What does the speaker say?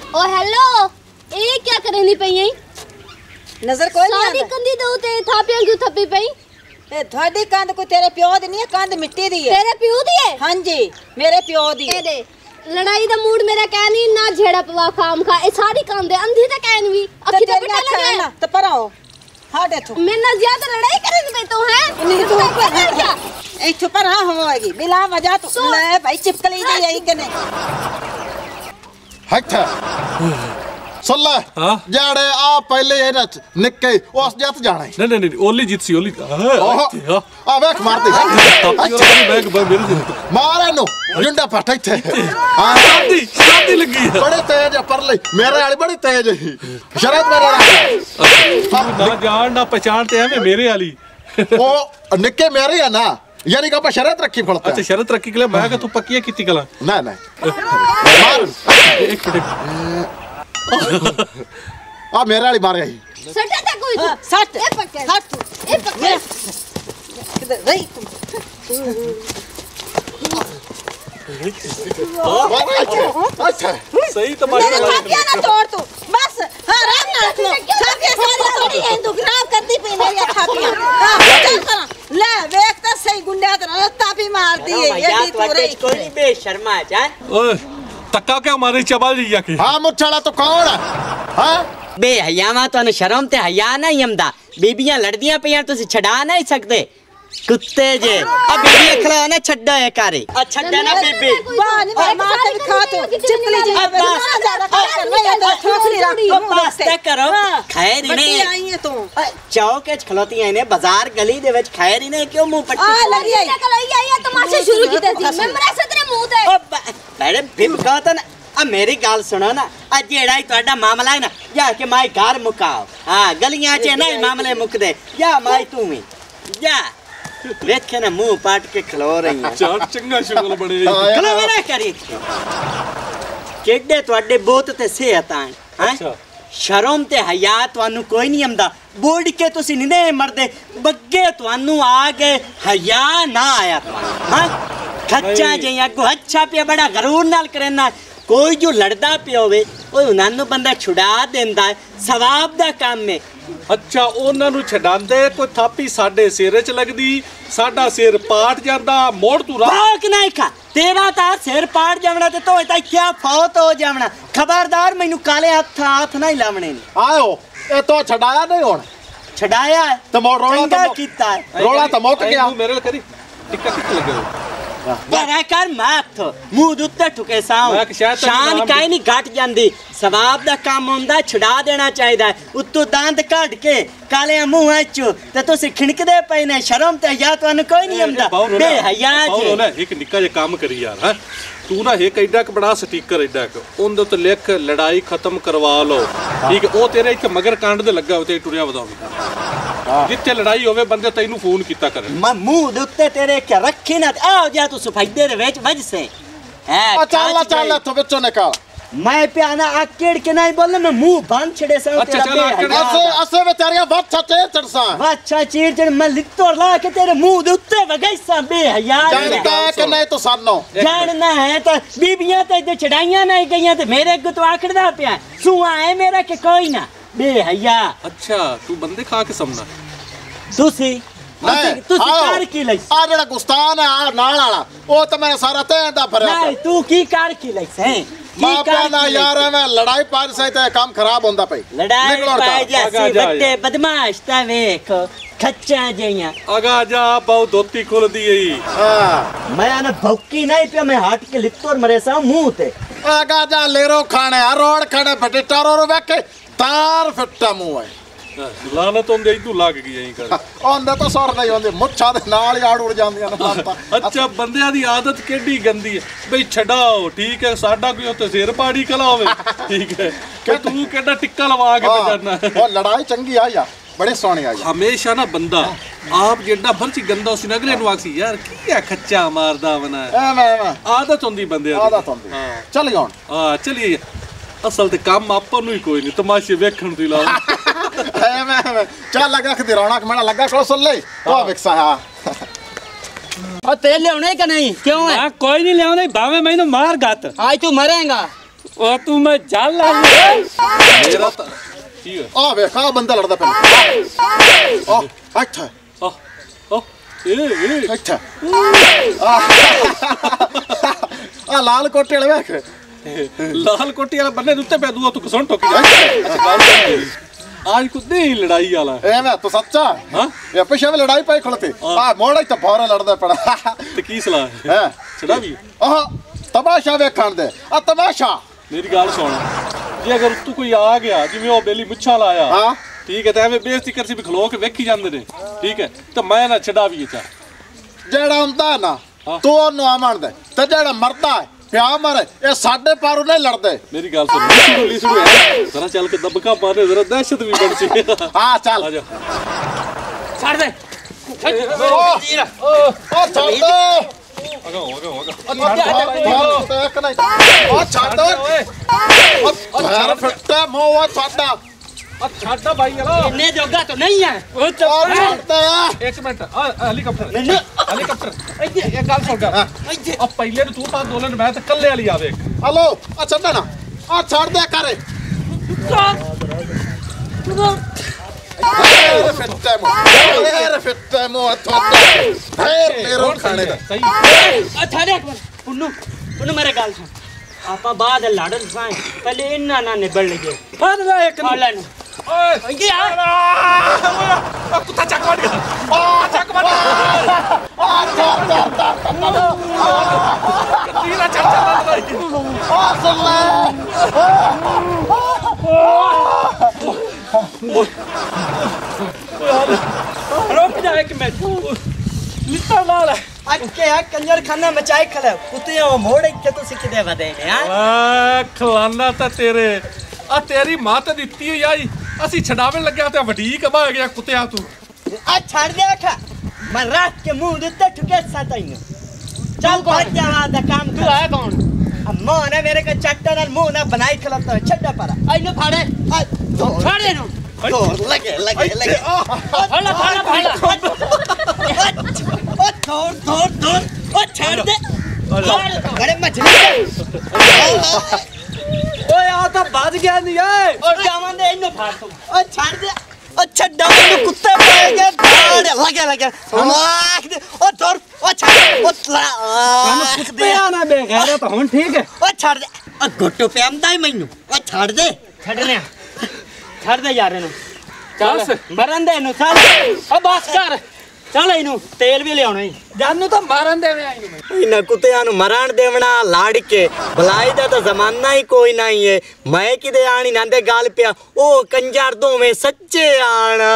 ओ hello ये क्या करनी पई है नजर कोई नहीं सारी कंदी दो ते थापियां क्यों थपी पई ए थोड़ी कंद कोई तेरे प्यो दी नहीं है कंद मिट्टी दी है तेरे प्यो दी है हां जी मेरे प्यो दी है दे लड़ाई दा मूड मेरा कह नहीं ना झेड़ा पवा खाम खा ए सारी कंद अंधी ते कहन भी अखी ते पटा लगे ना तो पराओ हाडे तो मैं ना ज्यादा लड़ाई करनी पे तो है नहीं तू कर क्या ए चुप रहा होएगी बिला वजह तो ले भाई चिपकली दे यही कने हट सुन ले जाड़े आ पहले ये ना निक्के उस जत जाना है नहीं नहीं ओली जीत सी ओली आ बैक मार दे मारे नो जुंडा फट थे हां शादी लगी है बड़े तेज पर ले मेरे वाली बड़ी तेज है शरत मेरे ना जान ना पहचान ते है मेरे वाली ओ निक्के मेरे है ना यानी का शरत रखी पड़ता अच्छा शरत रखी के लिए मैं तू पक्की कितनी कला ना एक मिनट आ मेरे वाली मारे आई सटा था कोई सट ए पक्के सट ए पक्के किधर रही अच्छा सही तमाशा थापियां ना तोड़ तू बस आराम ना रख लो थापियां सारी थोड़ी है तू खराब करती पई मेरी थापियां चल कर ले देख तो सही गुंडा तेरा रत्ता भी मार दी है ये भी तोरे कोई नहीं बेशर्मा जान ओए तक्का क्या मारे चबा लिया के हां मुछड़ा तो कौन है हां बे हयावा तो शर्म ते हया नहीं हमदा बीबियां लड़दियां पियां तुसी छड़ा नहीं सकते कुत्ते जे अब बीबी खड़ा ना छड्डा है कारे छड्डा ना बीबी वाह नहीं मेरे मां के भी खा तू चिपली जी ज्यादा कर मैं तो ठोकरी रख बस तक करो खैर ही नहीं आई है तू चौक च खलोती है ने बाजार गली दे विच खैर ही नहीं क्यों मुंह पट्टी आ लगी आई तमाशा शुरू कीते थी मैं मरा सदरे मुंह ते ओ मैडम फिर कहता ना अब मेरी गाल सुनो ना आज जेड़ा ही ਤੁਹਾਡਾ मामला है ना या के माई घर मुकाओ हां गलियां च ना मामले मुकदे या माई तू ही या देखे ना मुंह पाट के खलो रही है चाट चंगा शुगल बड़े खलो मेरा करी केडे ਤੁਹਾਡੇ ਬਹੁਤ ਤੇ ਸਿਹਤ ਆਏ अच्छा शर्म ते हया ਤੁਹਾਨੂੰ कोई नहीं आंदा बोड़ के तुसी नहीं मरदे बग्गे ਤੁਹਾਨੂੰ आ गए हया ना आया हां खच्चा जे अगो अच्छा पे बड़ा गरूर नाल करना कोई जो लड़दा पे होवे ओ उन्हां बंदा छुड़ा देंदा सवाब दा काम में अच्छा ਉਹਨਾਂ ਨੂੰ ਛਡਾਂਦੇ ਕੋਈ ਥਾਪੀ ਸਾਡੇ ਸਿਰ 'ਚ ਲੱਗਦੀ ਸਾਡਾ ਸਿਰ ਪਾਟ ਜਾਂਦਾ ਮੋੜ ਤੂੰ राख नहीं खा तेरा ता सिर पाट जावना ते तो इता क्या फौत हो जावना खबरदार मैनू काले हाथ नहीं लावने आयो ए तो छड़ाया नहीं हुन छड़ाया तो मोर रोला चंगा कीता है रोला तो मुक गया मेरे करी टिक्का कित लगे तेरा कर माथ मुंह दुत्ते ठुके साव शान काई नहीं घट जांदी सवाब दा काम हुंदा छुड़ा देना चाहिदा उत्तों दांत काट के काले मुंह आचो ते तुसी खिणकदे पए ने शर्म ते हया तुहानू कोई नहीं आंदा बे हया जे ना एक निक्का जे काम करी यार हां तू ना एक एडा क बड़ा स्टिकर एडा क ओंदे ते लिख लड़ाई खत्म करवा लो ठीक है ओ तेरे इथे मगर कांड दे लगा होते टुरिया वदावी जिथे लड़ाई होवे बंदे तैनू फोन कीता करे मैं मुंह दे उत्ते तेरे के रखी ना आ जा तू सफाइदे दे विच वज से है चल तो बच्चों ने कहा मैं प्याना आकेड़ के नहीं बोलना मैं मुंह बंद छड़े सा अच्छा चल ऐसे ऐसे बेचारियां बहुत छटे चढ़सा अच्छा चीर चढ़ मैं लित्तोर ला के तेरे मुंह दे उत्ते वगैसा बे हया जानता है कि नहीं तो सानो जानना है तो बीबियां तो इधर चढ़ाइयां नहीं गईयां तो मेरे अग तो आकड़दा पिया सुआ है मेरा के कोई ना बे हया अच्छा तू बंदे खा के समना तुसी तुसी कार की लई आ जेड़ा गुस्तान है आ नाल वाला ओ तो मैं सारा तेंदा भरया नहीं तू की कार की लई से मां प्याना यार मैं लड़ाई पार से ते काम खराब होंदा पई लड़ाई पाई जासी बट्टे बदमाश ता देख खच्चा जइया आगा जा बहु धोती खोल दी हां मैं ना भौकी नहीं पे मैं हट के लित्तोर मरे सा मुंह ते आगा जा लेरो खाने रोड खड़े फटे टारो वेखे तार फिट्टा मुंह है लानत होंदे तू लग गई यही कर ओंदे तो सर नहीं होंदे मुच्छां दे नाल ही आड़ उड़ जांदियां ने अच्छा बंदियां दी आदत केडी गंदी है बई छड़ाओ ठीक है साडा कोई उत्ते सिर पाड़ी कला होवे ठीक है कि तू केडा टिक्का लवा के बजाना ओ लड़ाई चंगी आ या बड़े सोहनी आई हमेशा ना बंदा आप जेड़ा भरची गंदा उसी अगले नु आखसी यार की है खच्चा मारदा बना आदत होंदी बंदे दी आदत होंदी चल गया हां चलिए असल ते काम आपन नु ही कोई नहीं तमाशे देखण दी ला चल लगा के रौनक मेरा लगा को सुन ले तो विकसा है और तेल लेने का नहीं क्यों है कोई नहीं लेने भावे मैंने मार गात आज तू मरेगा ओ तू मैं जान ला मेरा तो की है आ वेख आ बंदा लड़दा पे आ अच्छा अच्छा आ लाल कोटे वाले वेख लाल कोटी वाला बन्ने उत्ते पे दूआ तू कसों ठोकी अच्छा गाल मेरी आज कुछ नहीं लड़ाई वाला ए मैं तो सच्चा हां ये पेशे में लड़ाई पाई खड़ते आ मोड़ा तो भौरा लड़दा पड़ा ते की सलाह है चढ़ा भी आ तमाशा वेखण दे आ तमाशा मेरी गाल सुन जे अगर तू कोई आ गया जिवें ओ बेली मुच्छा लाया हां ठीक है ते एवें बेइज्जती करसी भी खलो के वेखी जांदे ने ठीक है तो मैं ना छड़ा भी चा जेड़ा हुंदा ना तू ओनु आमण दे ते जेड़ा मरदा है प्या मरे ये साडे पारू नहीं लड़दे मेरी गाल सुन ली जरा चल के दबका मारे जरा दहशत भी बढ़ सी हां चल आ जा छोड़ दे ओ छोड़ दे आगा एक नहीं ओ छोड़ दे ओ यार फट्टा मोवा छोड़ा छाड़ा भाई यार इन्ने जोगा तो नहीं है ओ चल एक मिनट हेलीकॉप्टर हेलीकॉप्टर एक गाल सुन गा अब पहले तू बात बोलन मैं तो कल्ले वाली आवे हेलो आ छड्डा ना आ छोड़ दे करे फिट्टे मो छोड़ा मेरो खाने दा सही अच्छा देख पुन्नू मेरे गाल सुन आपा बाद लड़न साए पहले इन्ना ना निबड़ लगे फाड़ ले एक हालन ओए यार कुत्ता चक मार गया चक मार तीरा चल रुक जा एक मिनट लिटा लाल अक्के कंजर खाना मचाई खले कुत्ते ओ मोड़े के तो सिख दे वदे ने हां खलाना ता तेरे आ तेरी मां ते दित्ती हुई आई ਅਸੀਂ ਛਡਾਵੇਂ ਲੱਗਿਆ ਤੇ ਵੱਡੀ ਕਬਾ ਗਿਆ ਕੁੱਤਿਆ ਤੂੰ आ छाड़ दे खा मैं रात के मुंह देते ठुके सताइनो चल भाग जा दा काम तू है कौन अम्मा ने मेरे को चट्टा नाल मुंह ना बनाई खलता छड्डा पारा आइनो फाड़े फाड़े नो लगे फाड़ा ओ थोड़ ओ छाड़ दे बड़े मछली ओए आ तो बाज गया नहीं है और जावन दे इनो फाड़ तू ओ छाड़ दे अच्छा डाल कुत्ते पाएगा लगे आख दे ओ थोड़ ओ छाड़ ओ कुत्ते आना बेगैर तो हुन ठीक है ओ छाड़ दे ओ घुट्टो पे आंदा ही मैनू ओ छाड़ दे यार इनु चल मरन दे इनु चल ओ बस कर चल इनु तेल भी ले आउणा ही जानू तो मारन देवे आई मैं इना कुत्तियां नु मरण देवना लाड़ के भलाई दा तो जमाना ही कोई नहीं है मैं किदे आनी नांदे गाल पिया ओ कंजार दोवें सच्चे आना